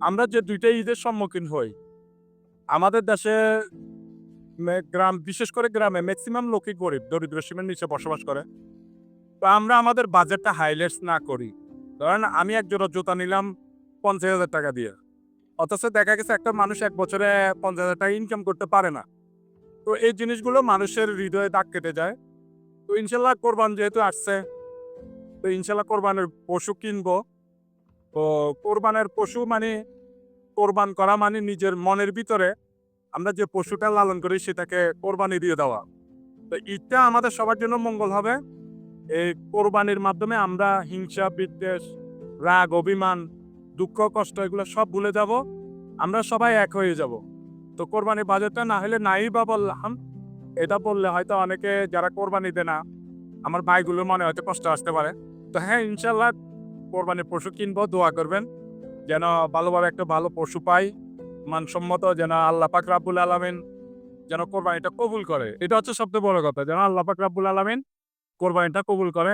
আমরা যে ২ টা ঈদের সম্মুখীন হই, আমাদের দেশে গ্রাম বিশেষ করে গ্রামে মেক্সিমাম লোকই গরিব, দরিদ্র সীমার নিচে বসবাস করে। তো আমরা আমাদের বাজেটটা হাইলাইটস না করি। ধরেন আমি এক জোড়া জুতা নিলাম ৳৫০,০০০ দিয়ে। অথচ দেখা গেছে একটা মানুষ ১ বছরে ৳৫০,০০০ ইনকাম করতে পারে না। তো এই জিনিসগুলো মানুষের হৃদয়ে দাগ কেটে যায়। তো ইনশাল্লাহ কোরবান যেহেতু আসছে, তো ইনশাল্লাহ কোরবানের পশু কিনবো। তো কোরবানের পশু মানে কোরবান করা মানে নিজের মনের ভিতরে আমরা যে পশুটা লালন করি সেটাকে কোরবানি দিয়ে দেওয়া। তো ঈদটা আমাদের সবার জন্য মঙ্গল হবে। এই কোরবানির মাধ্যমে আমরা হিংসা, বিদ্বেষ, রাগ, অভিমান, দুঃখ, কষ্ট এগুলো সব ভুলে যাব। আমরা সবাই এক হয়ে যাব। তো কোরবানির বাজেটটা না হলে নাই বা বললাম, এটা বললে হয়তো অনেকে যারা কোরবানি দেয় না, আমার ভাইগুলোর মনে হয়তো কষ্ট আসতে পারে। তো হ্যাঁ, ইনশাআল্লাহ কোরবানির পশু কিনবো, দোয়া করবেন। যেন ভালোভাবে একটা ভালো পশু পাই। মানসম্মত যেন আল্লাহ পাক রাব্বুল আলামিন যেন কোরবানিটা কবুল করে। এটা হচ্ছে সবচেয়ে বড় কথা। যেন আল্লাহ পাক রাব্বুল আলামিন কোরবানিটা কবুল করে।